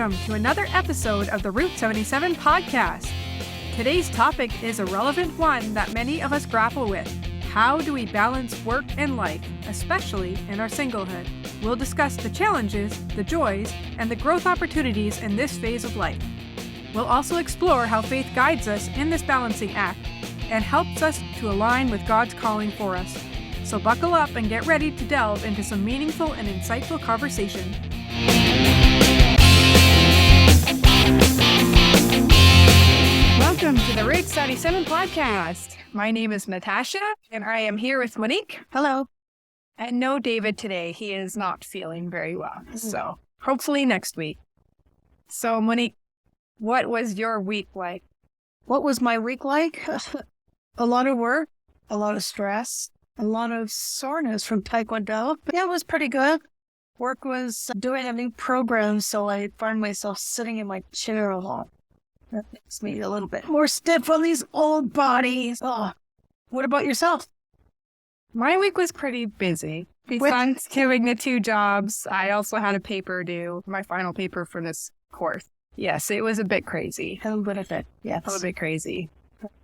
welcome to another episode of the Route 77 podcast. Today's topic is a relevant one that many of us grapple with. How do we balance work and life, especially in our singlehood? We'll discuss the challenges, the joys, and the growth opportunities in this phase of life. We'll also explore how faith guides us in this balancing act and helps us to align with God's calling for us. So buckle up and get ready to delve into some meaningful and insightful conversation. Welcome to the Route 77 podcast. My name is Natasha, and I am here with Monique. Hello. And no David today. He is not feeling very well. So hopefully next week. So Monique, what was your week like? What was my week like? A lot of work, a lot of stress, a lot of soreness from Taekwondo. But yeah, it was pretty good. Work was doing a new program, so I find myself sitting in my chair a lot. That makes me a little bit more stiff on these old bodies. Oh. What about yourself? My week was pretty busy. Besides doing the 2 jobs, I also had a paper due, my final paper for this course. Yes, it was a bit crazy. A little bit, yes. A little bit crazy.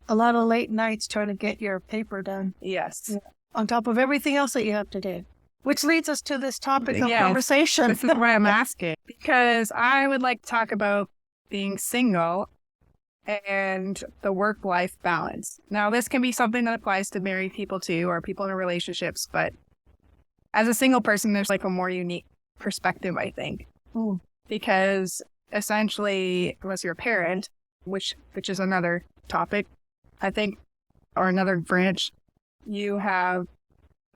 A lot of late nights trying to get your paper done. Yes. Yeah. On top of everything else that you have to do. Which leads us to this topic of conversation. This is why I'm asking. Because I would like to talk about being single and the work-life balance. Now, this can be something that applies to married people too, or people in relationships, but as a single person, there's like a more unique perspective, I think. Ooh. Because essentially, unless you're a parent, which is another topic, I think, or another branch, you have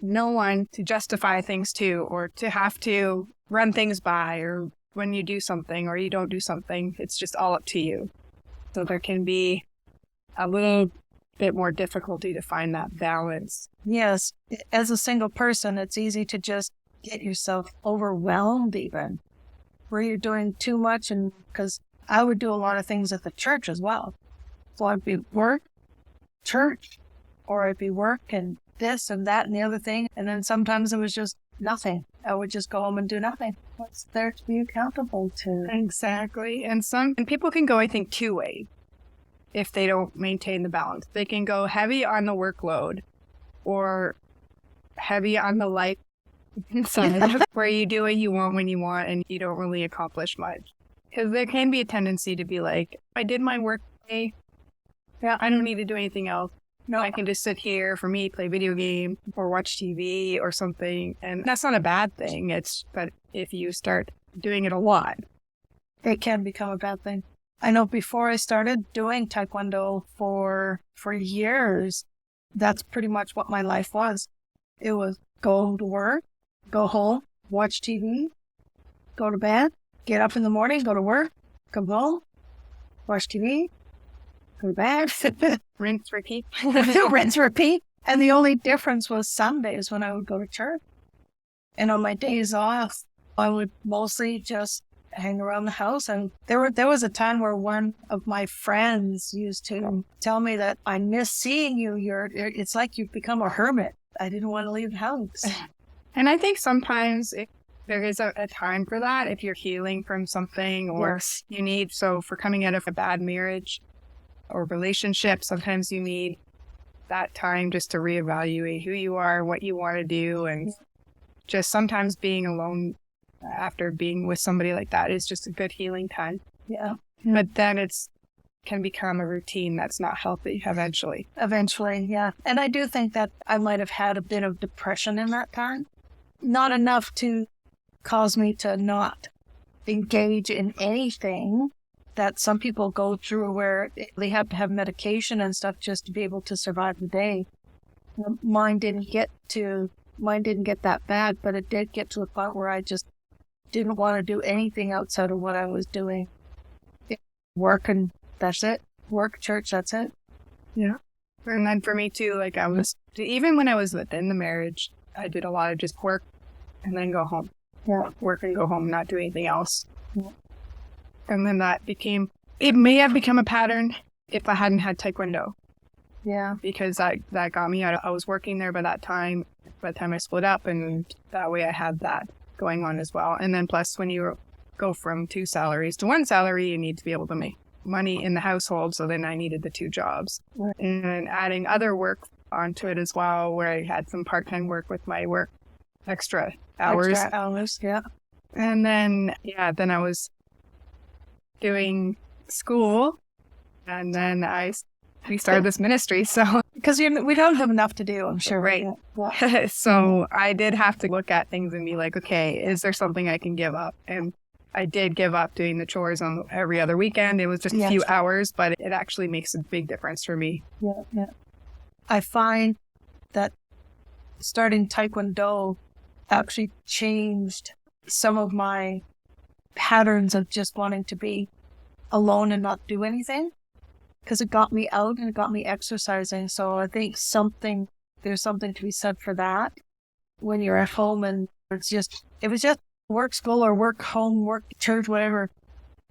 no one to justify things to, or to have to run things by, or when you do something or you don't do something, it's just all up to you. So there can be a little bit more difficulty to find that balance. Yes. As a single person, it's easy to just get yourself overwhelmed even, where you're doing too much. And because I would do a lot of things at the church as well. So I'd be work, church, or I'd be work and this and that and the other thing. And then sometimes it was just nothing. I would just go home and do nothing. What's there to be accountable to? Exactly. And people can go, I think, 2 ways if they don't maintain the balance. They can go heavy on the workload or heavy on the life side where you do what you want when you want and you don't really accomplish much. Because there can be a tendency to be like, I did my work day. Yeah, I don't need to do anything else. No, I can just sit here, for me, play video game or watch TV or something. And that's not a bad thing. But if you start doing it a lot, it can become a bad thing. I know before I started doing Taekwondo for years, that's pretty much what my life was. It was go to work, go home, watch TV, go to bed, get up in the morning, go to work, come home, watch TV, go to bed. Rinse, repeat. Rinse, repeat. And the only difference was Sundays when I would go to church. And on my days off, I would mostly just hang around the house. And there was a time where one of my friends used to tell me that I miss seeing you. It's like you've become a hermit. I didn't want to leave the house. And I think sometimes there is a time for that if you're healing from something or yes. you need. So for coming out of a bad marriage or relationship, sometimes you need that time just to reevaluate who you are, what you want to do, and just sometimes being alone after being with somebody like that is just a good healing time. Yeah. But then can become a routine that's not healthy eventually. Eventually, yeah. And I do think that I might have had a bit of depression in that time. Not enough to cause me to not engage in anything that some people go through where they have to have medication and stuff just to be able to survive the day. Mine didn't get that bad, but it did get to a point where I just didn't want to do anything outside of what I was doing. Work and that's it. Work, church, that's it. Yeah. And then for me too, like even when I was within the marriage, I did a lot of just work and then go home. Yeah. Work and go home, not do anything else. Yeah. And then it may have become a pattern if I hadn't had Taekwondo. Yeah. Because that got me out. I was working there by the time I split up, and that way I had that going on as well. And then plus when you go from 2 salaries to 1 salary, you need to be able to make money in the household. So then I needed the 2 jobs. Right. And adding other work onto it as well, where I had some part-time work with my work, extra hours. Yeah. And then, then I was doing school, and then we started this ministry. So, because we don't have enough to do, I'm sure. Right. Yeah. So I did have to look at things and be like, okay, is there something I can give up? And I did give up doing the chores on every other weekend. It was just a few hours, but it actually makes a big difference for me. Yeah. I find that starting Taekwondo actually changed some of my patterns of just wanting to be alone and not do anything, because it got me out and it got me exercising. So I think there's something to be said for that when you're at home and it was just work, school, or work, home, work, church, whatever.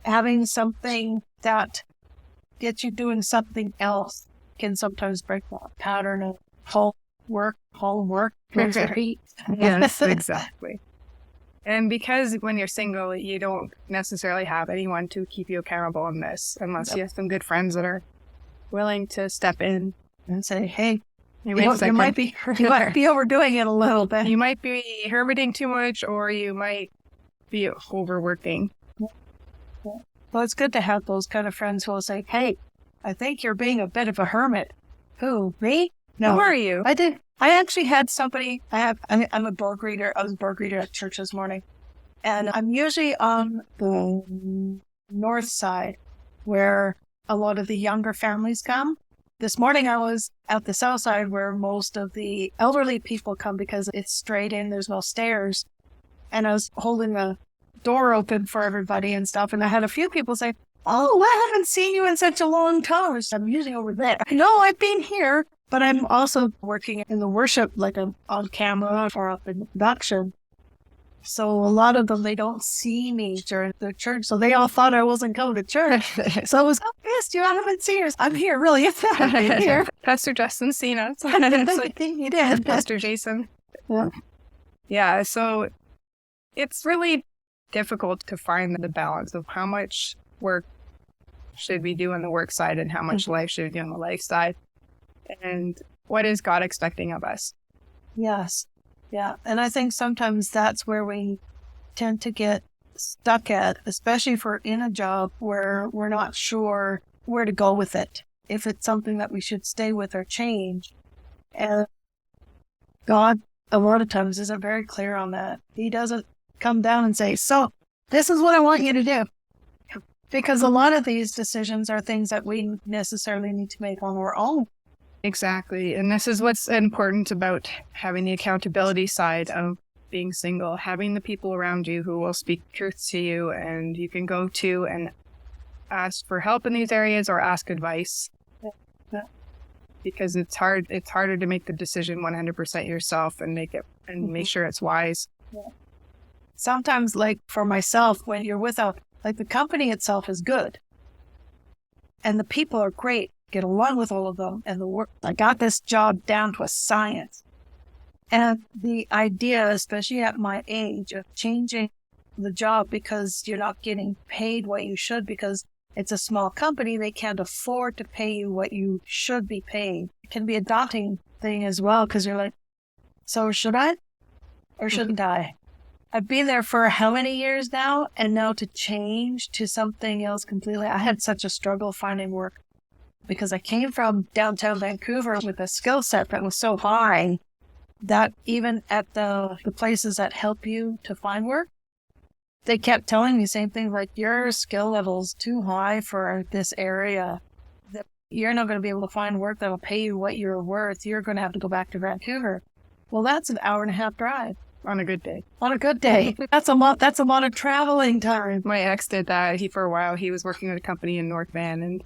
Having something that gets you doing something else can sometimes break that pattern of home, work, repeat. Yes, exactly. And because when you're single, you don't necessarily have anyone to keep you accountable in this, unless you have some good friends that are willing to step in and say, hey, you might be overdoing it a little bit. You might be hermiting too much, or you might be overworking. Well, it's good to have those kind of friends who will say, hey, I think you're being a bit of a hermit. Who, me? No. Who are you? I did. I actually had somebody, I'm a board reader. I was a board reader at church this morning. And I'm usually on the north side where a lot of the younger families come. This morning I was at the south side where most of the elderly people come because it's straight in, there's no stairs. And I was holding the door open for everybody and stuff. And I had a few people say, oh, I haven't seen you in such a long time. I'm usually over there. I know I've been here, but I'm also working in the worship, like I'm on camera or up in production. So a lot of them, they don't see me during the church. So they all thought I wasn't going to church. So I was, oh, yes, you haven't seen us. I'm here, really. I'm here. Pastor Justin's seen us. I think he did. Pastor Jason. Yeah. Yeah, so it's really difficult to find the balance of how much work should we do on the work side and how much life should we do on the life side. And what is God expecting of us? Yes. Yeah. And I think sometimes that's where we tend to get stuck at, especially if we're in a job where we're not sure where to go with it, if it's something that we should stay with or change. And God, a lot of times, isn't very clear on that. He doesn't come down and say, so this is what I want you to do. Because a lot of these decisions are things that we necessarily need to make on our own. Exactly. And this is what's important about having the accountability side of being single, having the people around you who will speak truth to you and you can go to and ask for help in these areas or ask advice. Yeah. Because it's harder to make the decision 100% yourself and make make sure it's wise. Yeah. Sometimes, like for myself, when you're the company itself is good and the people are great, get along with all of them, and the work, I got this job down to a science. And the idea, especially at my age, of changing the job because you're not getting paid what you should because it's a small company, they can't afford to pay you what you should be paid. It can be a daunting thing as well because you're like, so should I or shouldn't I? I've been there for how many years now? And now to change to something else completely. I had such a struggle finding work because I came from downtown Vancouver with a skill set that was so high that even at the places that help you to find work, they kept telling me the same thing, like, your skill level's too high for this area. That you're not going to be able to find work that'll pay you what you're worth. You're going to have to go back to Vancouver. Well, that's an hour-and-a-half drive. On a good day. On a good day. That's a lot of traveling time. My ex did that. For a while, he was working at a company in North Van, and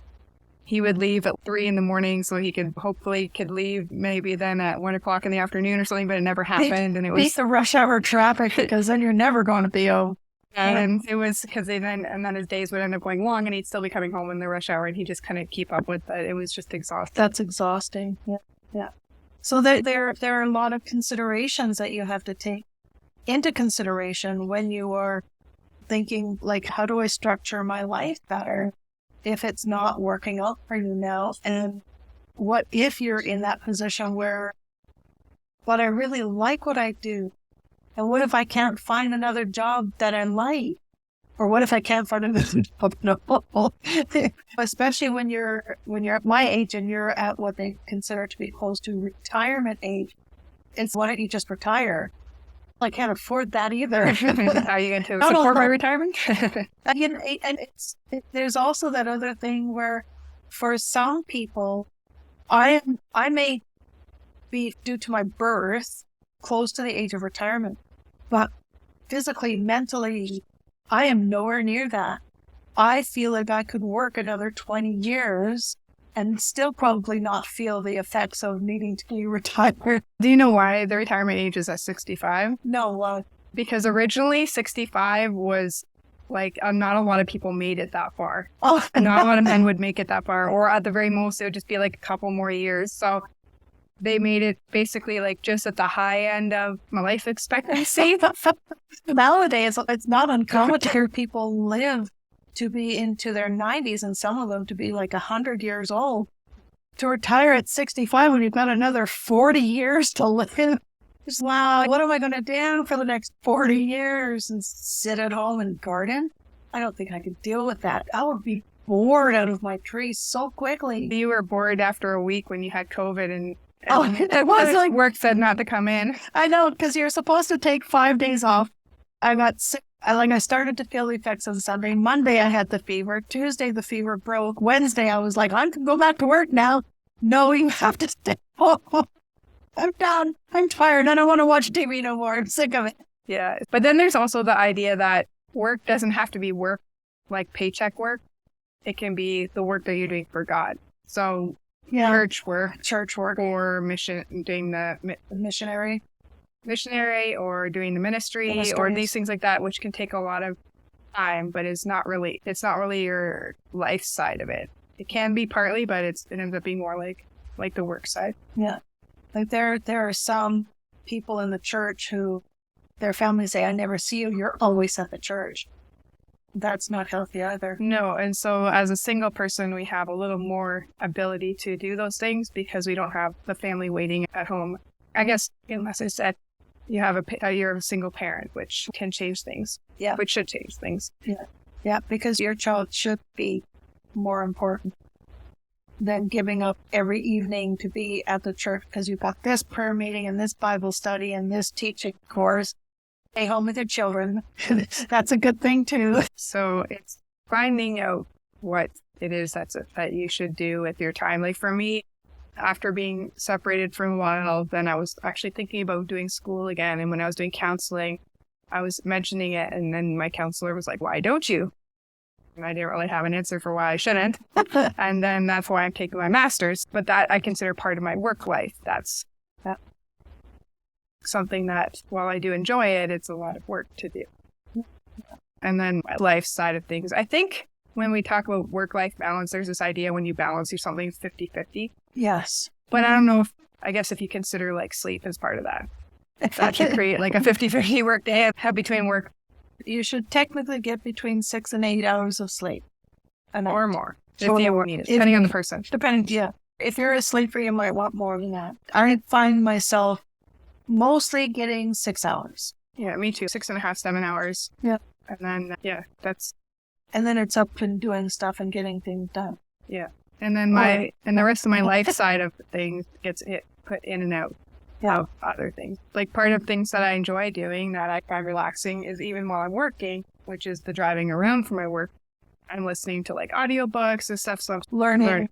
he would leave at 3 a.m. so he could leave maybe then at 1 o'clock in the afternoon or something, but it never happened. And it was beat the rush hour traffic because then you're never going to be home. And it was because then his days would end up going long and he'd still be coming home in the rush hour and he just couldn't keep up with it. It was just exhausting. That's exhausting. Yeah. So there are a lot of considerations that you have to take into consideration when you are thinking, like, how do I structure my life better if it's not working out for you now? And what if you're in that position where, but I really like what I do, and what if I can't find another job that I like? Or what if I can't find another job? No. Especially when you're at my age and you're at what they consider to be close to retirement age. It's why don't you just retire? I can't afford that either. Are you going to support my retirement? There's also that other thing where, for some people, I may be, due to my birth, close to the age of retirement, but physically, mentally, I am nowhere near that. I feel like I could work another 20 years and still probably not feel the effects of needing to be retired. Do you know why the retirement age is at 65? No. Because originally 65 was like, not a lot of people made it that far. Oh. Not a lot of men would make it that far. Or at the very most, it would just be like a couple more years. So they made it basically like just at the high end of my life expectancy. Nowadays, it's not uncommon to hear people live to be into their 90s and some of them to be like 100 years old. To retire at 65 when you've got another 40 years to live. Just, wow, what am I going to do for the next 40 years and sit at home and garden? I don't think I could deal with that. I would be bored out of my tree so quickly. You were bored after a week when you had COVID and it was like work said not to come in. I know, because you're supposed to take 5 days off. I got sick. I started to feel the effects on Sunday. Monday, I had the fever. Tuesday, the fever broke. Wednesday, I was like, I can go back to work now. No, you have to stay home. I'm done. I'm tired. I don't want to watch TV no more. I'm sick of it. Yeah. But then there's also the idea that work doesn't have to be work, like paycheck work. It can be the work that you're doing for God. So church work, or doing the missionary, or doing the ministry, or these things like that, which can take a lot of time, but it's not really your life side of it. It can be partly, but it ends up being more like the work side. Yeah. Like there are some people in the church who their families say, I never see you. You're always at the church. That's not healthy either. No. And so as a single person, we have a little more ability to do those things because we don't have the family waiting at home. I guess, unless I said you're a single parent, which can change things. Yeah. Which should change things. Yeah. Yeah. Because your child should be more important than giving up every evening to be at the church because you've got this prayer meeting and this Bible study and this teaching course. Stay home with your children. That's a good thing too. So it's finding out what it is that you should do with your time. Like for me, after being separated for a while, then I was actually thinking about doing school again. And when I was doing counseling, I was mentioning it. And then my counselor was like, why don't you? And I didn't really have an answer for why I shouldn't. And then that's why I'm taking my master's. But that I consider part of my work life. That's something that while I do enjoy it, it's a lot of work to do. And then my life side of things. I think when we talk about work-life balance, there's this idea when you balance something 50-50. Yes. But I don't know if you consider like sleep as part of that. That should create like a 50-50 work day between work. You should technically get between 6 and 8 hours of sleep. Or more. If you need it, depending on the person. Yeah. If you're a sleeper, you might want more than that. I find myself mostly getting 6 hours. Yeah, me too. 6.5, 7 hours. Yeah. And then, and then it's up and doing stuff and getting things done. Yeah. And then the rest of my life side of things gets put in and out of other things. Like part of things that I enjoy doing that I find relaxing is even while I'm working, which is the driving around for my work. I'm listening to like audiobooks and stuff. So I'm learning.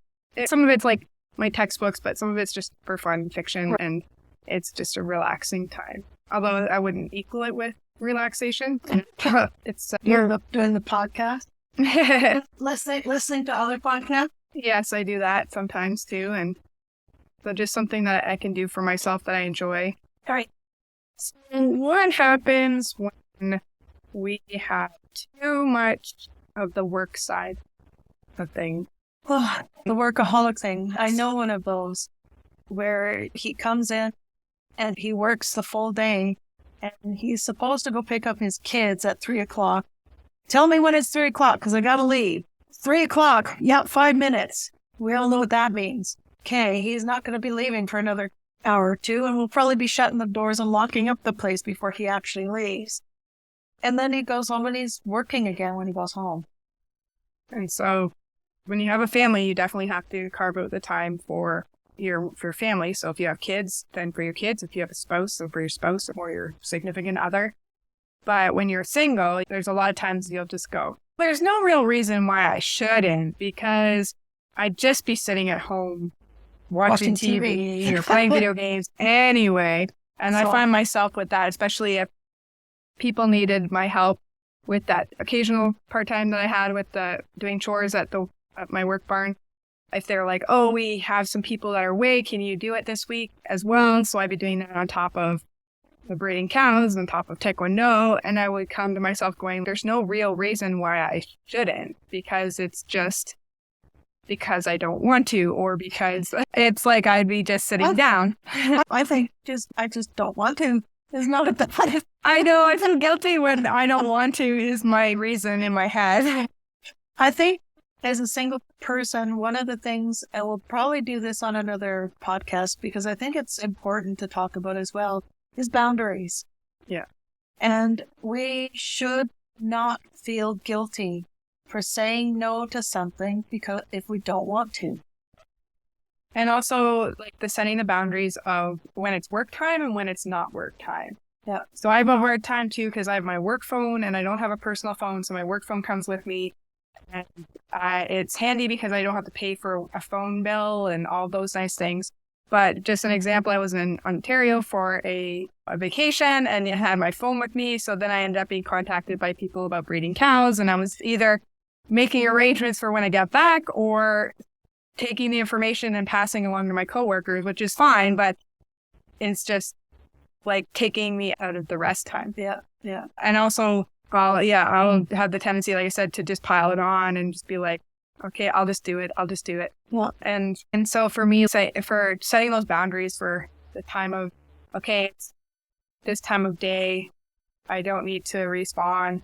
Some of it's like my textbooks, but some of it's just for fun fiction. Right. And it's just a relaxing time. Although I wouldn't equal it with relaxation. It's you're doing the podcast? Listening to other podcasts? Yes, I do that sometimes too. And so just something that I can do for myself that I enjoy. All right. So what happens when we have too much of the work side of things? Oh, the workaholic thing. I know one of those where he comes in and he works the full day and he's supposed to go pick up his kids at 3:00. Tell me when it's 3 o'clock because I got to leave. 3 o'clock. Yeah, 5 minutes. We all know what that means. Okay, he's not going to be leaving for another hour or two, and we'll probably be shutting the doors and locking up the place before he actually leaves. And then he goes home and he's working again when he goes home. And so when you have a family, you definitely have to carve out the time for your family. So if you have kids, then for your kids. If you have a spouse, then for your spouse or your significant other. But when you're single, there's a lot of times you'll just go, there's no real reason why I shouldn't, because I'd just be sitting at home watching TV or playing video games anyway. And I find myself with that, especially if people needed my help with that occasional part-time that I had with doing chores at my work barn. If they're like, oh, we have some people that are away, can you do it this week as well? So I'd be doing that on top of the breeding cows, on top of taekwondo. And I would come to myself going, there's no real reason why I shouldn't, because it's just because I don't want to, or because it's like I'd be just sitting down. I think I just don't want to. It's not a bad. I know, I feel guilty when I don't want to is my reason in my head. I think as a single person, one of the things, and we'll probably do this on another podcast because I think it's important to talk about as well, is boundaries. Yeah. And we should not feel guilty for saying no to something because if we don't want to. And also like the setting the boundaries of when it's work time and when it's not work time. Yeah. So I have a hard time too because I have my work phone and I don't have a personal phone. So my work phone comes with me. And it's handy because I don't have to pay for a phone bill and all those nice things. But just an example, I was in Ontario for a vacation and I had my phone with me. So then I ended up being contacted by people about breeding cows. And I was either making arrangements for when I get back or taking the information and passing along to my coworkers, which is fine. But it's just like taking me out of the rest time. Yeah. Yeah. And also, I'll have the tendency, like I said, to just pile it on and just be like, okay, I'll just do it. Well, and so for me, for setting those boundaries for the time of, okay, it's this time of day, I don't need to respond.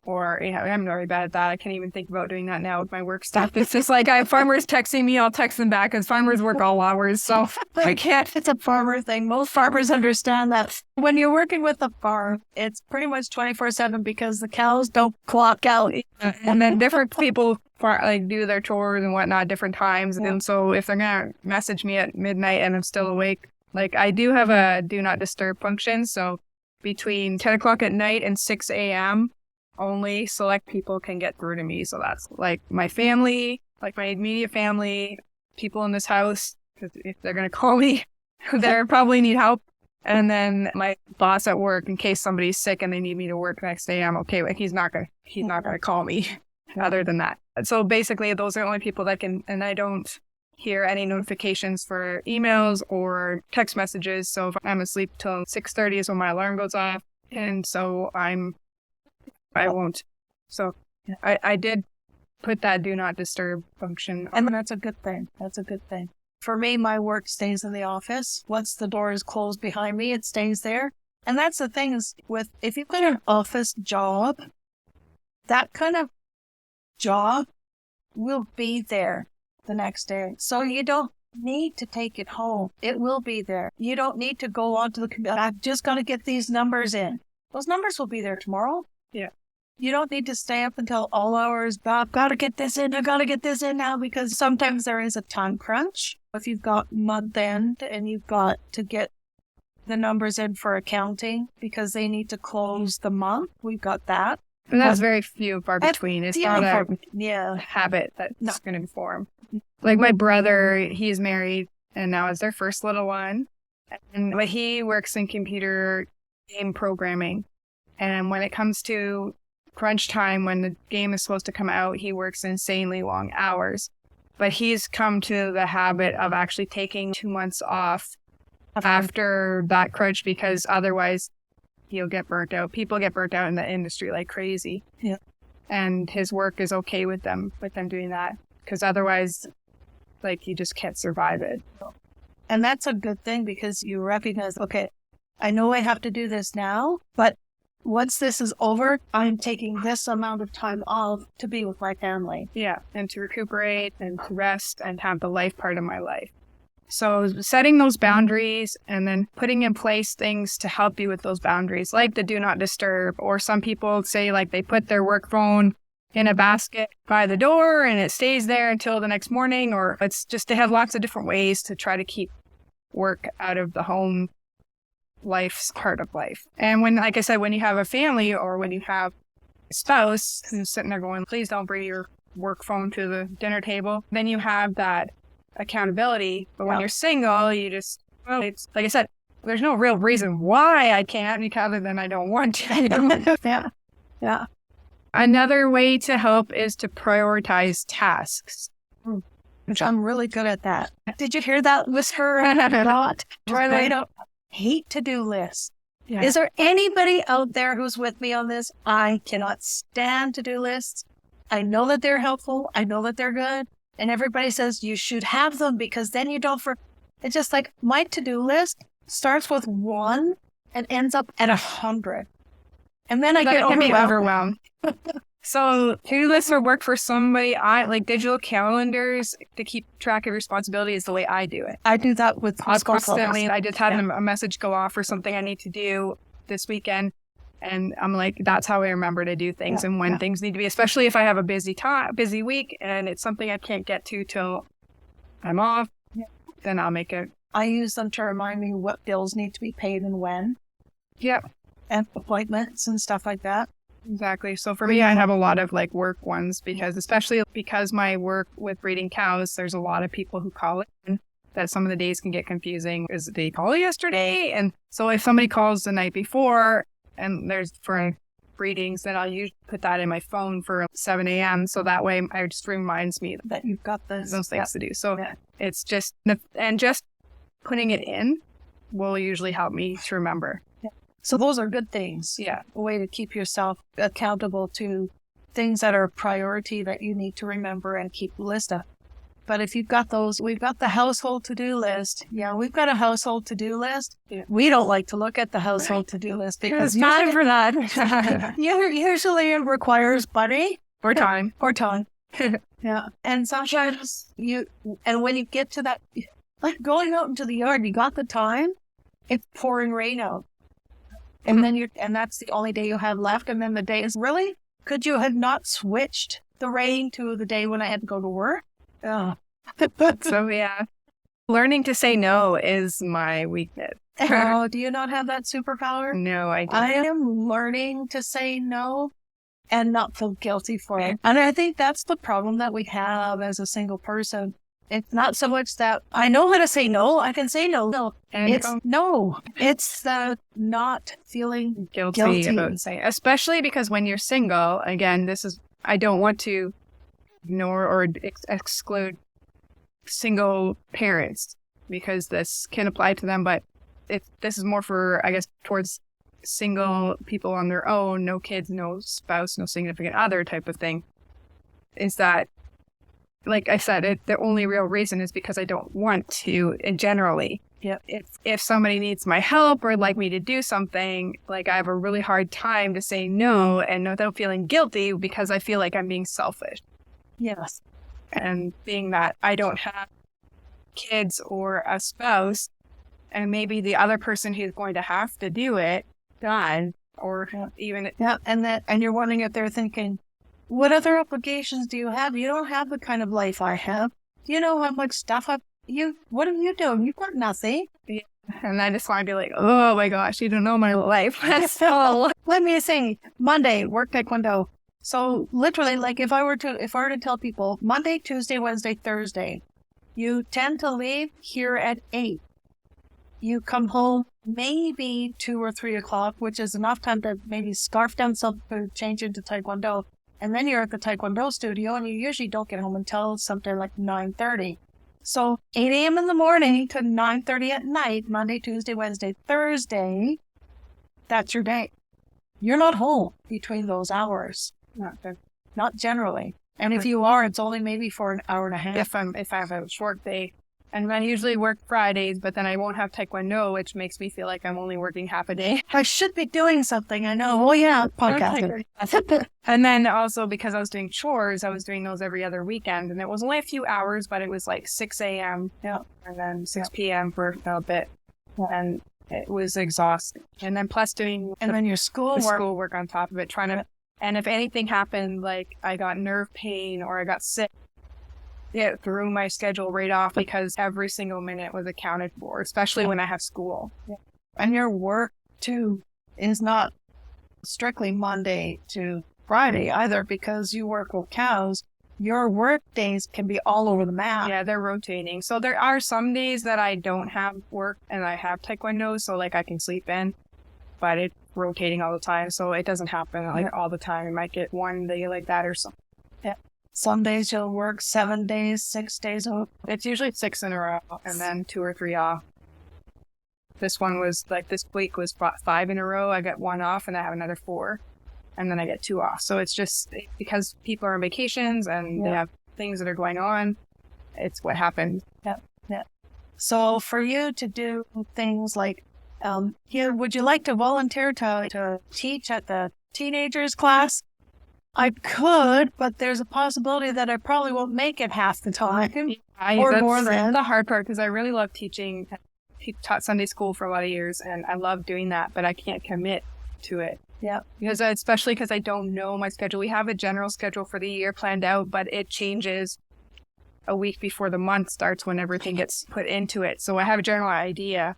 Or, I'm very bad at that. I can't even think about doing that now with my work stuff. It's just like I have farmers texting me, I'll text them back because farmers work all hours. So I can't. It's a farmer thing. Most farmers understand that. When you're working with a farm, it's pretty much 24/7 because the cows don't clock out. And then different people do their chores and whatnot, different times. Yeah. And so if they're going to message me at midnight and I'm still awake, like I do have a do not disturb function. So between 10 o'clock at night and 6 a.m., only select people can get through to me. So that's like my family, like my immediate family, people in this house, because if they're going to call me, they probably need help. And then my boss at work, in case somebody's sick and they need me to work next day, I'm okay with. He's not going to call me other than that. So basically those are the only people that can, and I don't hear any notifications for emails or text messages. So if I'm asleep till 6:30 is when my alarm goes off. And so I won't. So I did put that do not disturb function. And that's a good thing. For me, my work stays in the office. Once the door is closed behind me, it stays there. And that's the thing is if you've got an office job, that kind of job will be there the next day. So you don't need to take it home. It will be there. You don't need to go onto the computer. I've just got to get these numbers in. Those numbers will be there tomorrow. Yeah. You don't need to stay up until all hours. I've got to get this in. I've got to get this in now because sometimes there is a time crunch. If you've got month end and you've got to get the numbers in for accounting because they need to close the month, we've got that. And that's very few far between. It's not a habit that's going to form. Like my brother, he's married and now is their first little one. But he works in computer game programming. And when it comes to crunch time, when the game is supposed to come out, he works insanely long hours. But he's come to the habit of actually taking 2 months off after that crunch because otherwise he'll get burnt out. People get burnt out in the industry like crazy. Yeah. And his work is okay with them doing that because otherwise, like, you just can't survive it. And that's a good thing because you recognize, okay, I know I have to do this now, but once this is over, I'm taking this amount of time off to be with my family. Yeah, and to recuperate and to rest and have the life part of my life. So setting those boundaries and then putting in place things to help you with those boundaries, like the do not disturb, or some people say like they put their work phone in a basket by the door and it stays there until the next morning, or it's just, they have lots of different ways to try to keep work out of the home life's part of life. And when, like I said, when you have a family or when you have a spouse who's sitting there going, please don't bring your work phone to the dinner table, then you have that accountability. But when you're single, you just, well, it's like I said, there's no real reason why I can't, other than I don't want to. Yeah. Another way to help is to prioritize tasks. Which I'm really good at that. Did you hear that whisper? I don't hate to-do lists. Yeah. Is there anybody out there who's with me on this? I cannot stand to-do lists. I know that they're helpful. I know that they're good. And everybody says you should have them because then you don't It's just like my to-do list starts with 1 and ends up at 100. And then I get overwhelmed. So to-do lists will work for somebody. I like digital calendars to keep track of responsibility is the way I do it. I do that with constantly. I just had a message go off for something I need to do this weekend. And I'm like, that's how I remember to do things and when things need to be, especially if I have a busy week and it's something I can't get to till I'm off, then I'll make it. I use them to remind me what bills need to be paid and when. Yep. And appointments and stuff like that. Exactly. So for me, I have a lot of like work ones especially because my work with breeding cows, there's a lot of people who call it. That some of the days can get confusing. Is they call yesterday? And so if somebody calls the night before, and there's for breedings, then I'll usually put that in my phone for 7 a.m. So that way it just reminds me that you've got those things to do. So it's just putting it in will usually help me to remember. Yeah. So those are good things. Yeah. A way to keep yourself accountable to things that are a priority that you need to remember and keep a list of. But if you've got those, we've got the household to-do list. Yeah, we've got a household to-do list. Yeah. We don't like to look at the household to-do list because time for that. Usually it requires money or time. Yeah. And sometimes and when you get to that, like going out into the yard, you got the time, it's pouring rain out. And then and that's the only day you have left. And then the day is really, could you have not switched the rain to the day when I had to go to work? Oh. So learning to say no is my weakness. Oh, do you not have that superpower? No, I don't. I am learning to say no and not feel guilty for it. And I think that's the problem that we have as a single person. It's not so much that I know how to say no. I can say no. No, it's the not feeling guilty about saying, especially because when you're single, again, I don't want to ignore or exclude single parents because this can apply to them, but this is more for, I guess, towards single people on their own, no kids, no spouse, no significant other type of thing, is that, like I said, the only real reason is because I don't want to, and generally. Yep. If somebody needs my help or like me to do something, like I have a really hard time to say no and without feeling guilty because I feel like I'm being selfish. Yes. And being that I don't have kids or a spouse, and maybe the other person who's going to have to do it done, or even and you're wondering if they're thinking, what other obligations do you have? You don't have the kind of life I have. You know how much stuff what are you doing? You've got nothing. Yeah. And I just want to be like, oh my gosh, you don't know my life. So let me say, Monday, work taekwondo. So literally, like if I were to tell people Monday, Tuesday, Wednesday, Thursday, you tend to leave here at 8. You come home maybe 2 or 3 o'clock, which is enough time to maybe scarf down something to change into taekwondo. And then you're at the taekwondo studio and you usually don't get home until something like 9:30. So 8 a.m. in the morning to 9:30 at night, Monday, Tuesday, Wednesday, Thursday, that's your day. You're not home between those hours. Not generally. And if you are, it's only maybe for an hour and a half. If I have a short day. And I usually work Fridays, but then I won't have Taekwondo, which makes me feel like I'm only working half a day. I should be doing something. I know. Oh, yeah. Podcasting. And then also because I was doing chores, I was doing those every other weekend. And it was only a few hours, but it was like 6 a.m. Yeah. And then 6 p.m. for a bit. Yeah. And it was exhausting. And then plus doing then your schoolwork on top of it, trying to, and if anything happened, like I got nerve pain or I got sick, it threw my schedule right off because every single minute was accounted for, especially when I have school. Yeah. And your work, too, is not strictly Monday to Friday either, because you work with cows. Your work days can be all over the map. Yeah, they're rotating. So there are some days that I don't have work and I have Taekwondo, so like I can sleep in, but it's rotating all the time. So it doesn't happen like all the time. I might get one day like that or something. Yeah. Some days you'll work 7 days, 6 days off. It's usually 6 in a row and then 2 or 3 off. This one was like, this week was 5 in a row. I get 1 off and I have another 4 and then I get 2 off. So it's just because people are on vacations and they have things that are going on. It's what happened. Yeah. Yeah. So for you to do things like, would you like to volunteer to teach at the teenagers class? I could, but there's a possibility that I probably won't make it half the time. Or more than. The hard part, because I really love teaching. I taught Sunday school for a lot of years, and I love doing that, but I can't commit to it. Yeah. Especially because I don't know my schedule. We have a general schedule for the year planned out, but it changes a week before the month starts when everything gets put into it. So I have a general idea,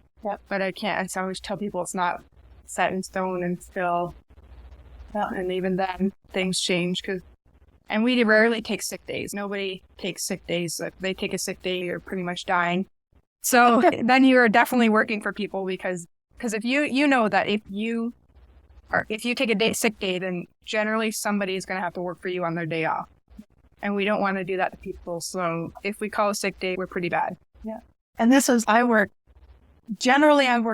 but I can't. I always tell people it's not set in stone and still. And even then, things change and we rarely take sick days. Nobody takes sick days. If they take a sick day, you're pretty much dying. So then you are definitely working for people because if you know that if you take a sick day, then generally somebody is going to have to work for you on their day off. And we don't want to do that to people. So if we call a sick day, we're pretty bad. Yeah. And I work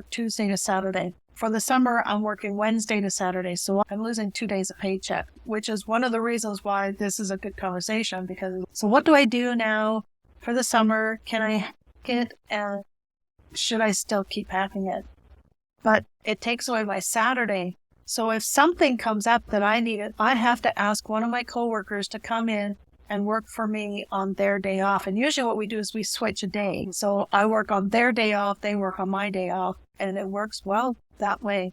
Tuesday to Saturday. For the summer, I'm working Wednesday to Saturday, so I'm losing 2 days of paycheck, which is one of the reasons why this is a good conversation. So what do I do now for the summer? Can I hack it, and should I still keep hacking it? But it takes away my Saturday. So if something comes up that I need it, I have to ask one of my coworkers to come in and work for me on their day off. And usually what we do is we switch a day. So I work on their day off, they work on my day off, and it works well that way.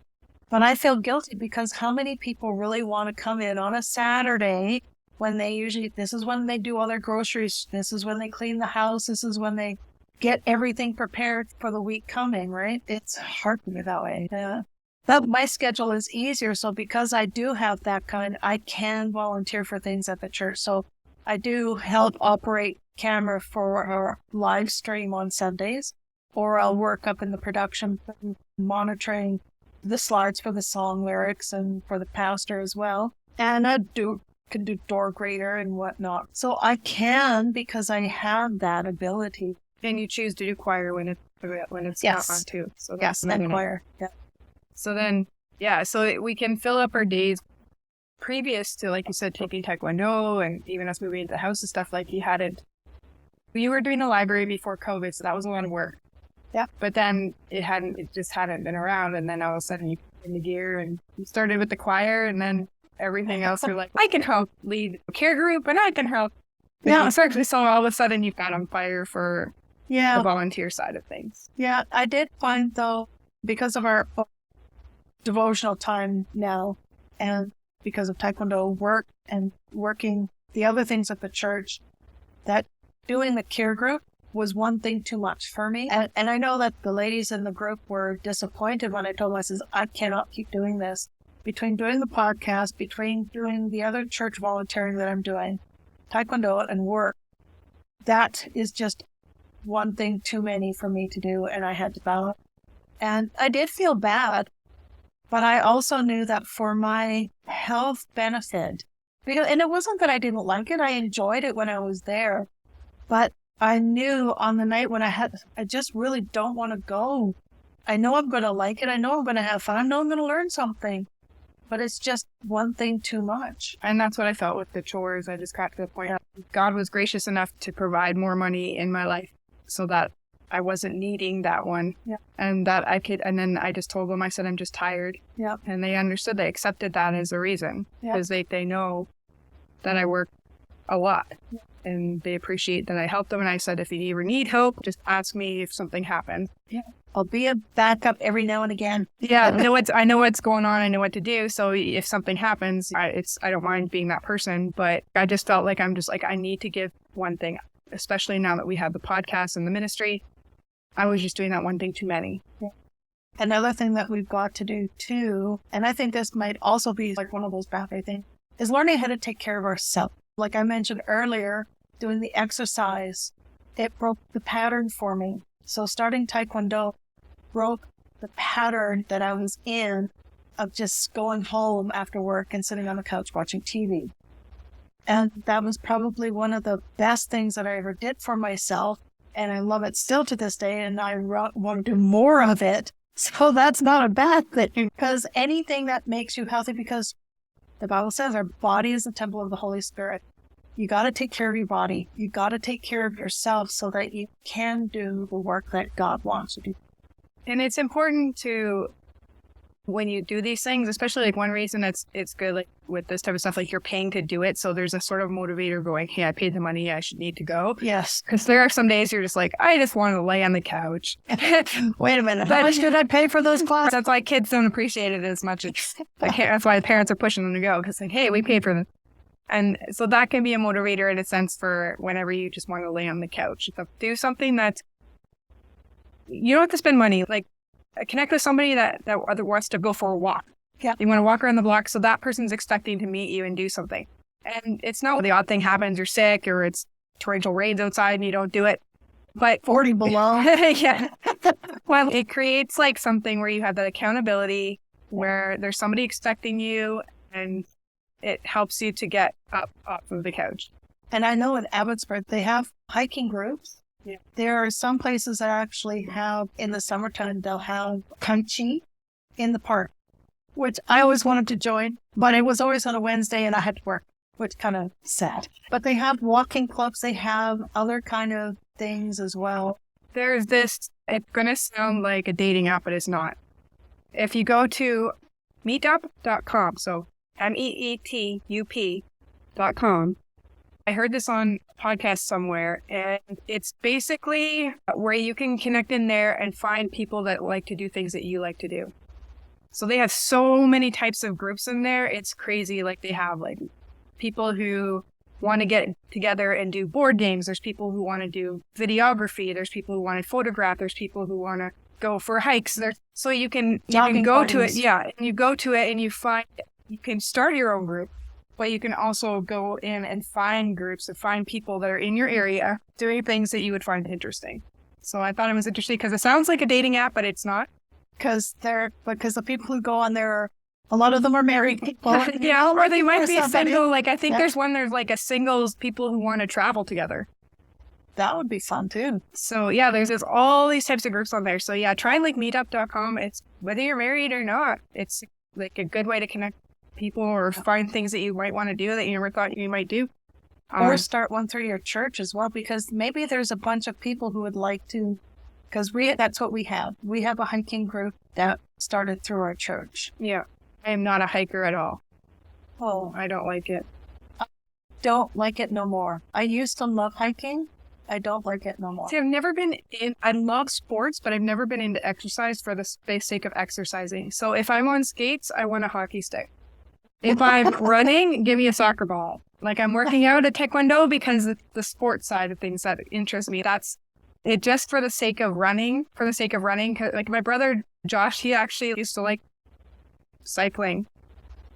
But I feel guilty because how many people really want to come in on a Saturday when this is when they do all their groceries, this is when they clean the house, this is when they get everything prepared for the week coming, right? It's hard for me that way. Yeah. But my schedule is easier. So because I do have that I can volunteer for things at the church. So I do help operate camera for our live stream on Sundays, or I'll work up in the production, monitoring the slides for the song lyrics and for the pastor as well. And I can do door grader and whatnot. So I can because I have that ability. And you choose to do choir when it's not on too. So yes, and choir. Yeah. So then, so we can fill up our days previous to, like you said, taking Taekwondo and even us moving into the house and stuff. Like you were doing the library before COVID, so that was a lot of work. Yeah. But then it just hadn't been around. And then all of a sudden you put in the gear and you started with the choir and then everything else. You're like, I can help lead a care group and I can help. Yeah. So all of a sudden you've got on fire for the volunteer side of things. Yeah. I did find though, because of our devotional time now and because of Taekwondo work and working the other things at the church, that doing the care group was one thing too much for me. And I know that the ladies in the group were disappointed when I told them, I cannot keep doing this. Between doing the podcast, between doing the other church volunteering that I'm doing, Taekwondo and work, that is just one thing too many for me to do, and I had to balance. And I did feel bad, but I also knew that for my health benefit, and it wasn't that I didn't like it, I enjoyed it when I was there, but I knew on the night when I just really don't want to go. I know I'm going to like it. I know I'm going to have fun. I know I'm going to learn something, but it's just one thing too much. And that's what I felt with the chores. I just got to the point God was gracious enough to provide more money in my life so that I wasn't needing that one. Yeah. And that I could, and then I just told them, I said, I'm just tired. Yeah. And they understood, they accepted that as a reason because they know that I work a lot and they appreciate that I help them. And I said, if you ever need help, just ask me if something happens. Yeah. I'll be a backup every now and again. Yeah. I know what's going on. I know what to do. So if something happens, I don't mind being that person, but I just felt like I'm just like, I need to give one thing, especially now that we have the podcast and the ministry. I was just doing that one thing too many. Yeah. Another thing that we've got to do too, and I think this might also be like one of those bad things, is learning how to take care of ourselves. Like I mentioned earlier, doing the exercise, it broke the pattern for me. So starting Taekwondo broke the pattern that I was in of just going home after work and sitting on the couch watching TV. And that was probably one of the best things that I ever did for myself. And I love it still to this day. And I want to do more of it. So that's not a bad thing, because anything that makes you healthy, because the Bible says our body is the temple of the Holy Spirit. You got to take care of your body. You got to take care of yourself so that you can do the work that God wants you to do. And it's important to, when you do these things, especially like one reason it's good, like with this type of stuff, like you're paying to do it. So there's a sort of motivator going, hey, I paid the money. I should need to go. Yes. Because there are some days you're just like, I just want to lay on the couch. Wait a minute. How much did I pay for those classes? That's why kids don't appreciate it as much. That's why parents are pushing them to go. Because like, hey, we paid for them. And so that can be a motivator in a sense for whenever you just want to lay on the couch. So do something that you don't have to spend money. Like connect with somebody that wants to go for a walk. Yeah. You want to walk around the block. So that person's expecting to meet you and do something. And it's not the odd thing happens. You're sick or it's torrential rains outside and you don't do it. But 40 below. Yeah. Well, it creates like something where you have that accountability where there's somebody expecting you and it helps you to get up off of the couch. And I know in Abbotsford, they have hiking groups. Yeah. There are some places that actually have, in the summertime, they'll have country in the park, which I always wanted to join, but it was always on a Wednesday and I had to work, which kind of sad. But they have walking clubs. They have other kind of things as well. There's this, it's going to sound like a dating app, but it's not. If you go to meetup.com, so meetup.com. I heard this on a podcast somewhere, and it's basically where you can connect in there and find people that like to do things that you like to do. So they have so many types of groups in there. It's crazy. Like they have like people who want to get together and do board games. There's people who want to do videography. There's people who want to photograph. There's people who want to go for hikes. So you can go to it. Yeah. And you go to it and you can start your own group, but you can also go in and find groups and find people that are in your area doing things that you would find interesting. So I thought it was interesting because it sounds like a dating app, but it's not. Because the people who go on there, a lot of them are married people. Yeah, or they might be single. Like I think there's like a singles people who want to travel together. That would be fun too. So yeah, there's all these types of groups on there. So yeah, try like meetup.com. It's whether you're married or not, it's like a good way to connect people or find things that you might want to do that you never thought you might do. Or start one through your church as well, because maybe there's a bunch of people who would like to, because that's what we have. We have a hiking group that started through our church. Yeah. I am not a hiker at all. Oh, I don't like it. I don't like it no more. I used to love hiking. I don't like it no more. See, I've never been I love sports, but I've never been into exercise for the sake of exercising. So if I'm on skates, I want a hockey stick. If I'm running, give me a soccer ball. Like I'm working out at Taekwondo because the sports side of things that interest me. That's it just for the sake of running. Like my brother, Josh, he actually used to like cycling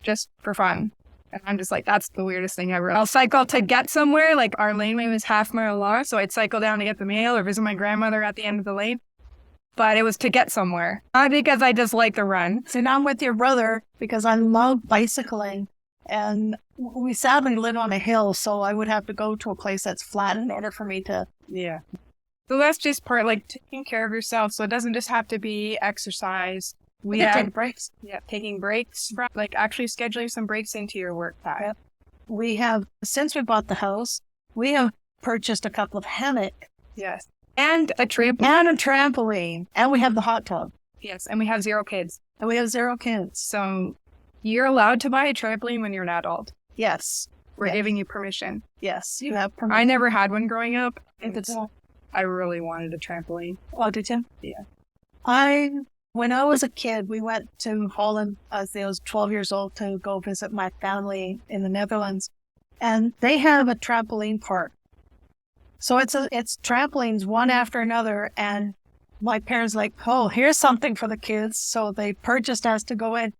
just for fun. And I'm just like, that's the weirdest thing ever. I'll cycle to get somewhere. Like our laneway was half mile long. So I'd cycle down to get the mail or visit my grandmother at the end of the lane. But it was to get somewhere. Not because I just like to run. So now I'm with your brother because I love bicycling. And we sadly live on a hill, so I would have to go to a place that's flat in order for me to... Yeah. So that's just part, like, taking care of yourself. So it doesn't just have to be exercise. We have take breaks. Yeah, taking breaks. Like, actually scheduling some breaks into your work time. Yep. We have, since we bought the house, we have purchased a couple of hammocks. Yes. And a trampoline. And a trampoline. And we have the hot tub. Yes, and we have 0 kids. And we have 0 kids. So you're allowed to buy a trampoline when you're an adult. Yes. We're giving you permission. Yes, you have permission. I never had one growing up. It's I really wanted a trampoline. Oh, did you? Yeah. When I was a kid, we went to Holland as I was 12 years old to go visit my family in the Netherlands. And they have a trampoline park. So it's trampolines one after another. And my parents like, oh, here's something for the kids. So they purchased us to go in.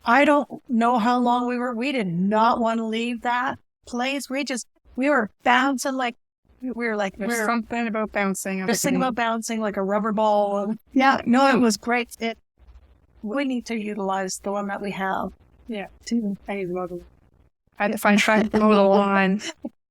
I don't know how long we did not want to leave that place. We were bouncing like, There's something about bouncing. There's something about bouncing like a rubber ball. Yeah, no, it was great. We need to utilize the one that we have. Yeah. Too. I need to mow the lawn. I had to find trying to mow the lawn.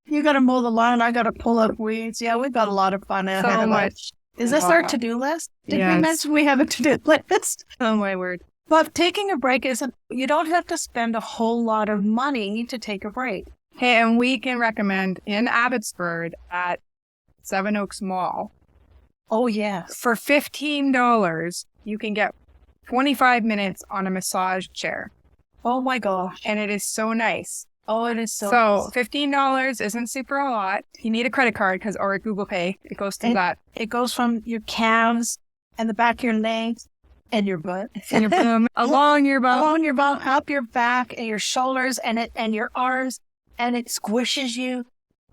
You got to mow the lawn. I got to pull up weeds. Yeah, we've got a lot of fun. So much. Is this our to-do list? Did Yes. we mention we have a to-do list? Oh, my word. But taking a break you don't have to spend a whole lot of money to take a break. Hey, and we can recommend in Abbotsford at Seven Oaks Mall, Oh, yes. for $15, you can get 25 minutes on a massage chair. Oh, my gosh. And it is so nice. Oh, it is so So $15 isn't super a lot. You need a credit card or a Google Pay. It goes to that. It goes from your calves and the back of your legs and your butt. And your bum, along your bum. Along your bum, up your back and your shoulders and your arms. And it squishes you.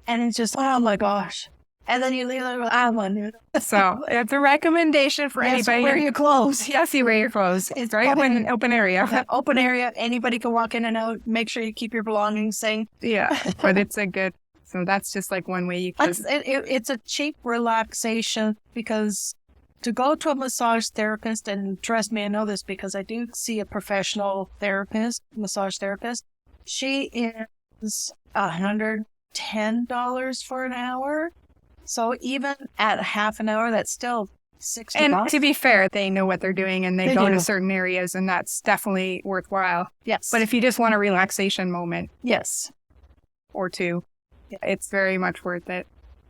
And it's just, oh, my gosh. And then you leave it with, I want it. So it's a recommendation for anybody. Wear your clothes. Yes, you wear your clothes. It's right in an open area. Open area. Anybody can walk in and out. Make sure you keep your belongings safe. Yeah, but it's a good. So that's just like one way you can. It's a cheap relaxation because to go to a massage therapist, and trust me, I know this because I do see a professional massage therapist. She is $110 for an hour. So even at half an hour, that's still $60. And to be fair, they know what they're doing and they go to certain areas, and that's definitely worthwhile. Yes. But if you just want a relaxation moment, yes, or two, it's very much worth it.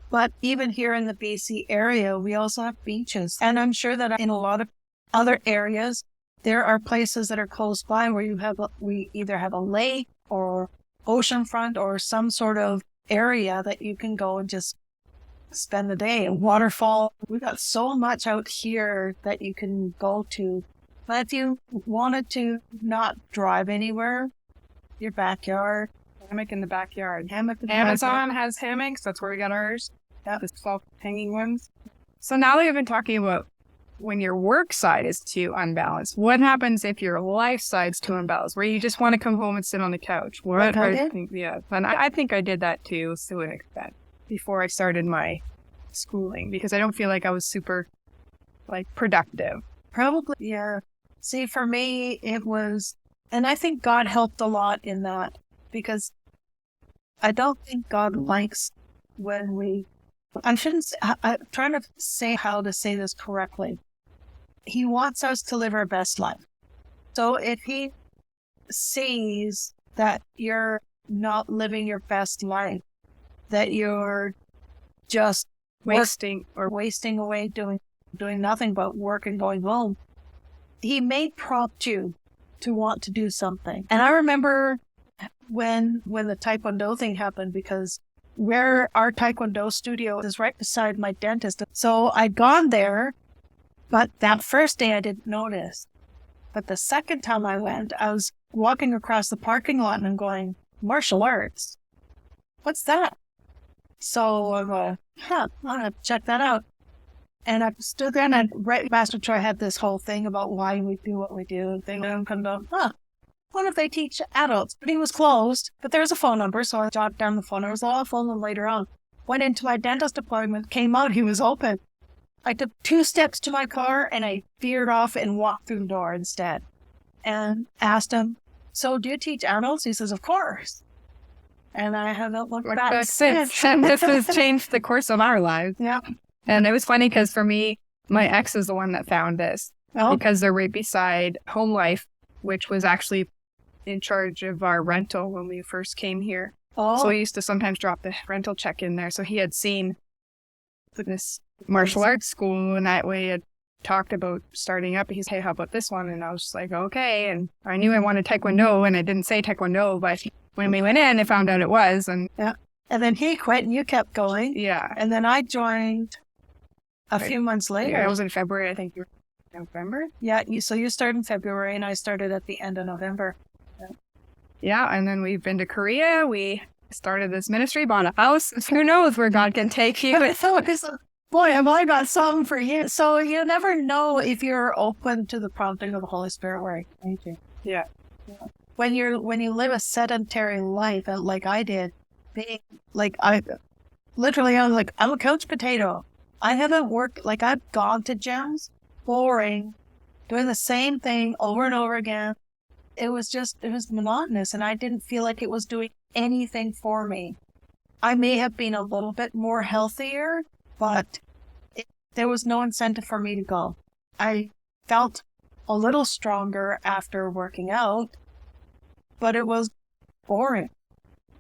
But even here in the BC area, we also have beaches. And I'm sure that in a lot of other areas, there are places that are close by where we either have a lake or oceanfront or some sort of area that you can go and just spend the day. A waterfall. We've got so much out here that you can go to. But if you wanted to not drive anywhere, your backyard. Hammock in the backyard. Amazon has hammocks. That's where we got ours. Yeah, the self-hanging ones. So now that we've been talking about when your work side is too unbalanced, what happens if your life side's too unbalanced, where you just want to come home and sit on the couch? And I think I did that too, to an extent, before I started my schooling, because I don't feel like I was super productive. Probably, yeah. See, for me, it was, and I think God helped a lot in that, because I don't think God likes when I'm trying to say how to say this correctly. He wants us to live our best life. So if he sees that you're not living your best life, that you're just wasting away doing nothing but work and going home, he may prompt you to want to do something. And I remember when the Taekwondo thing happened, because where our Taekwondo studio is right beside my dentist. So I'd gone there, but that first day I didn't notice. But the second time I went, I was walking across the parking lot and I'm going, martial arts? What's that? So I'm going, I'm going to check that out. And I stood there, and Master Troy had this whole thing about why we do what we do. And I'm kind of, what if they teach adults? But he was closed, but there's a phone number, so I jotted down the phone number. So I'll phone them later on. Went into my dentist appointment, came out, he was open. I took 2 steps to my car, and I veered off and walked through the door instead. And asked him, so do you teach adults? He says, of course. And I haven't looked back since. And this has changed the course of our lives. Yeah. And it was funny because for me, my ex is the one that found this. Oh. Because they're right beside Home Life, which was actually in charge of our rental when we first came here. Oh. So we used to sometimes drop the rental check in there. So he had seen this martial arts school, and that way it talked about starting up. He's, hey, how about this one? And I was just like, okay. And I knew I wanted Taekwondo, and I didn't say Taekwondo, but when we went in, I found out it was. And yeah. And then he quit and you kept going. Yeah. And then I joined a few months later. Yeah, it was in February. I think you were in November. Yeah. So you started in February and I started at the end of November. Yeah. And then we've been to Korea. We started this ministry, bought a house. Who knows where God can take you. Boy, have I got something for you. So you never know if you're open to the prompting of the Holy Spirit working. Thank you. Yeah. When you live a sedentary life, like I did, being like I was like, I'm a couch potato. I haven't worked, like I've gone to gyms, boring, doing the same thing over and over again. It was monotonous, and I didn't feel like it was doing anything for me. I may have been a little bit more healthier, but there was no incentive for me to go. I felt a little stronger after working out, but it was boring.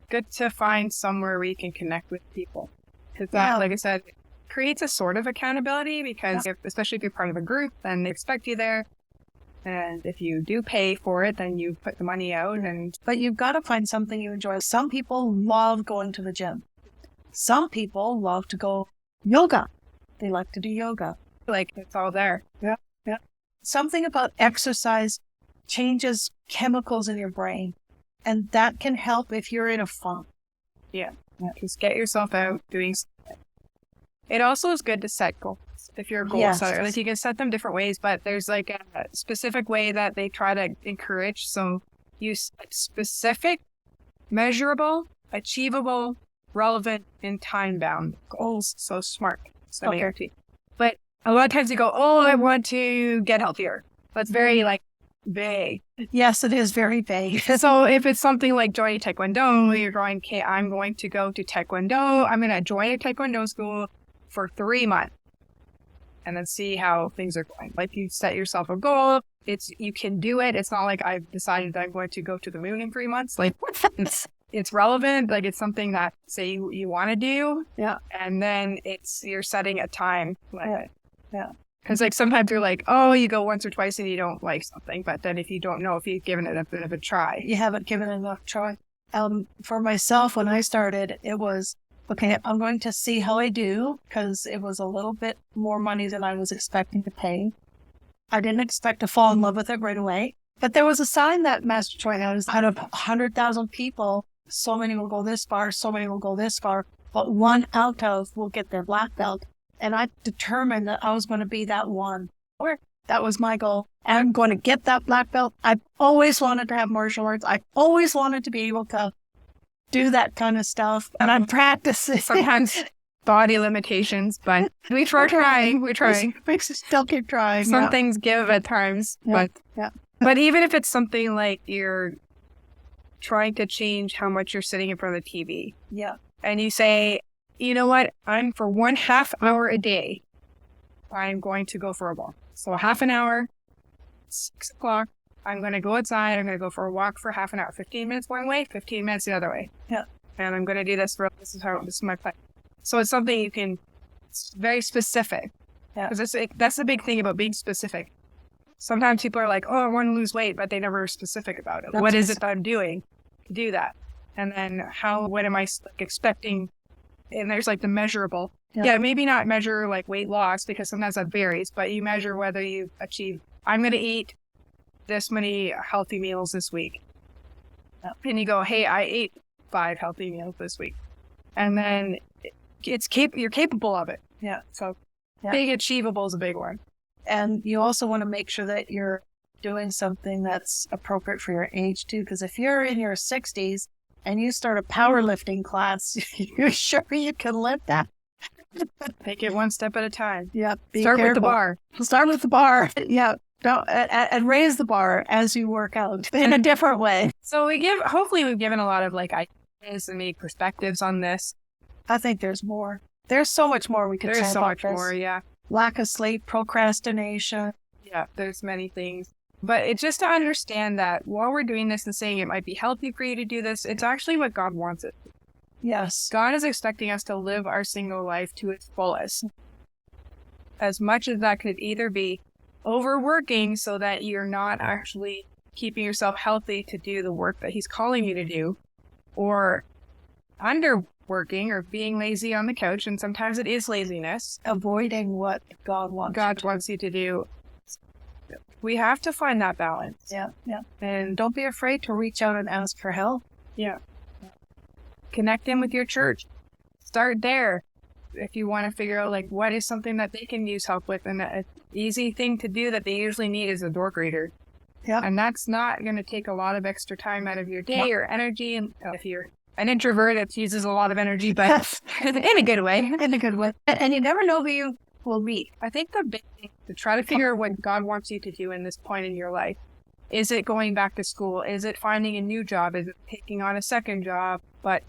Good to find somewhere where you can connect with people. Because that, like I said, creates a sort of accountability because especially if you're part of a group, then they expect you there. And if you do pay for it, then you put the money out. But you've got to find something you enjoy. Some people love going to the gym. Some people love to go yoga. They like to do yoga. Like, it's all there. Yeah. Yeah. Something about exercise changes chemicals in your brain. And that can help if you're in a funk. Yeah. Just get yourself out doing something. It also is good to set goals. If you're a goal setter, like you can set them different ways, but there's like a specific way that they try to encourage. So use specific, measurable, achievable, relevant, and time-bound goals. So SMART. But a lot of times you go, oh, I want to get healthier. That's very like vague. Yes, it is very vague. So if it's something like joining Taekwondo, you're going, okay, I'm going to go to Taekwondo. I'm going to join a Taekwondo school for 3 months and then see how things are going. Like you set yourself a goal. You can do it. It's not like I've decided that I'm going to go to the moon in 3 months. Like it's relevant. Like it's something that say you want to do. Yeah. And then you're setting a time limit. Yeah. Because like sometimes you're like, oh, you go once or twice and you don't like something. But then if you don't know if you've given it a bit of a try. You haven't given it enough try. For myself, when I started, it was, okay, I'm going to see how I do, because it was a little bit more money than I was expecting to pay. I didn't expect to fall in love with it right away. But there was a sign that Master Choi has, out of 100,000 people, so many will go this far, so many will go this far, but 1 out of will get their black belt. And I determined that I was going to be that one. That was my goal. And I'm going to get that black belt. I've always wanted to have martial arts. I've always wanted to be able to do that kind of stuff. And I'm practicing. Sometimes body limitations, but we're trying. We still keep trying. Some things give at times. Yeah. But even if it's something like you're trying to change how much you're sitting in front of the TV. Yeah. And you say, you know what? For 1/2 hour a day, I'm going to go for a walk. So half an hour, 6 o'clock, I'm going to go outside. I'm going to go for a walk for half an hour. 15 minutes one way, 15 minutes the other way. Yeah. And I'm going to do this this is my plan. So it's something it's very specific. Yeah. Because that's the big thing about being specific. Sometimes people are like, oh, I want to lose weight, but they never are specific about it. What is it that I'm doing to do that? And then what am I expecting? And there's like the measurable. Yeah, maybe not measure like weight loss, because sometimes that varies, but you measure whether you achieve, I'm going to eat this many healthy meals this week. And you go, hey, I ate 5 healthy meals this week. And then you're capable of it. Yeah. So being achievable is a big one. And you also want to make sure that you're doing something that's appropriate for your age too. Because if you're in your 60s and you start a powerlifting class, you're sure you can lift that. Take it one step at a time. Yeah. Start with the bar. Start with the bar. Yeah. And raise the bar as you work out in a different way. So hopefully we've given a lot of like ideas and maybe perspectives on this. I think there's more. There's so much more we could say about this. There's so much more, yeah. Lack of sleep, procrastination. Yeah, there's many things. But it's just to understand that while we're doing this and saying it might be healthy for you to do this, it's actually what God wants it. Yes. God is expecting us to live our single life to its fullest. as much as that could either be overworking so that you're not actually keeping yourself healthy to do the work that he's calling you to do, or underworking or being lazy on the couch. And sometimes it is laziness. Avoiding what God wants you to do. We have to find that balance. Yeah. And don't be afraid to reach out and ask for help. Yeah. Connect in with your church. Start there. If you want to figure out like what is something that they can use help with, and an easy thing to do that they usually need is a door greeter. Yeah. And that's not going to take a lot of extra time out of your day or energy. And if you're an introvert, it uses a lot of energy, but in a good way. In a good way. And you never know who you will meet. I think the big thing to try to figure out what God wants you to do in this point in your life. Is it going back to school? Is it finding a new job? Is it taking on a second job? But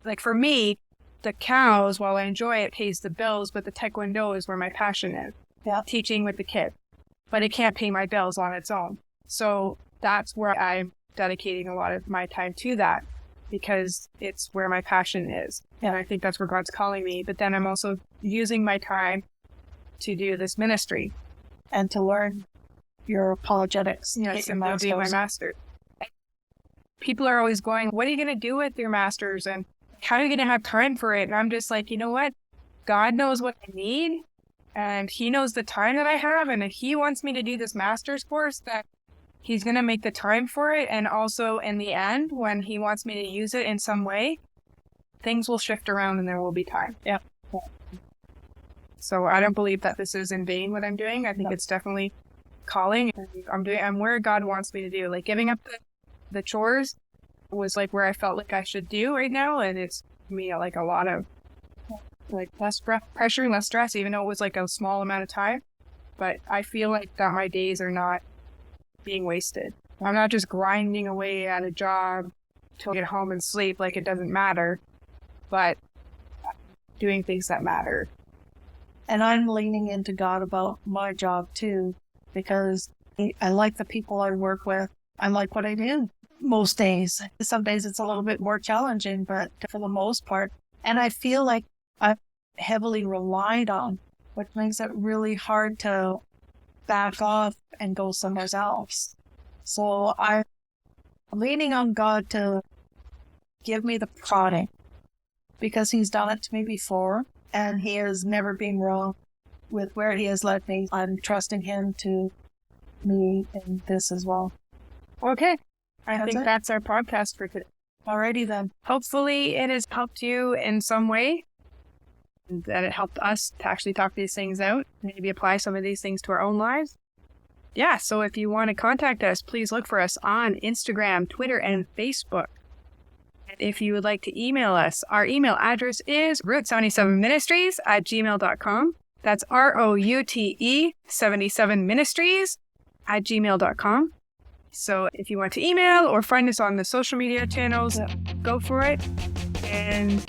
like for me, the cows, while I enjoy it, pays the bills, but the taekwondo is where my passion is. Yeah. Teaching with the kids. But it can't pay my bills on its own. So that's where I'm dedicating a lot of my time to that, because it's where my passion is. And I think that's where God's calling me. But then I'm also using my time to do this ministry. And to learn your apologetics. Yes, and to be my master. People are always going, what are you going to do with your masters? And how are you going to have time for it? And I'm just like, you know what? God knows what I need. And he knows the time that I have. And if he wants me to do this master's course, that he's going to make the time for it. And also in the end, when he wants me to use it in some way, things will shift around and there will be time. Yeah. So I don't believe that this is in vain what I'm doing. I think it's definitely calling. I'm where God wants me to do. Like giving up the chores was like where I felt like I should do right now. And it's me like a lot of like less pressure and less stress, even though it was like a small amount of time. But I feel like that my days are not being wasted. I'm not just grinding away at a job till I get home and sleep like it doesn't matter, but doing things that matter. And I'm leaning into God about my job too, because I like the people I work with. I like what I do most days. Some days it's a little bit more challenging, but for the most part. And I feel like I'm heavily relied on, which makes it really hard to back off and go somewhere else. So I'm leaning on God to give me the prodding, because he's done it to me before and he has never been wrong with where he has led me. I'm trusting him to me in this as well. Okay. I think that's our podcast for today. Alrighty then. Hopefully it has helped you in some way, and that it helped us to actually talk these things out, maybe apply some of these things to our own lives. Yeah, so if you want to contact us, please look for us on Instagram, Twitter, and Facebook. And if you would like to email us, our email address is route77ministries@gmail.com. That's ROUTE77ministries@gmail.com. So if you want to email or find us on the social media channels, go for it. And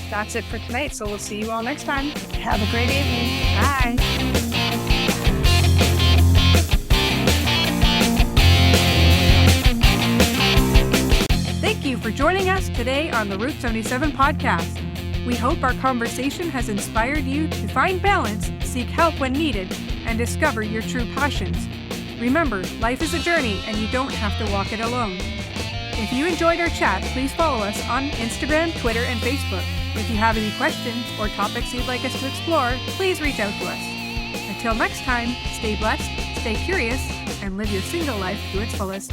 that's it for tonight. So we'll see you all next time. Have a great evening. Bye. Thank you for joining us today on the Route 77 podcast. We hope our conversation has inspired you to find balance, seek help when needed, and discover your true passions. Remember, life is a journey and you don't have to walk it alone. If you enjoyed our chat, please follow us on Instagram, Twitter, and Facebook. If you have any questions or topics you'd like us to explore, please reach out to us. Until next time, stay blessed, stay curious, and live your single life to its fullest.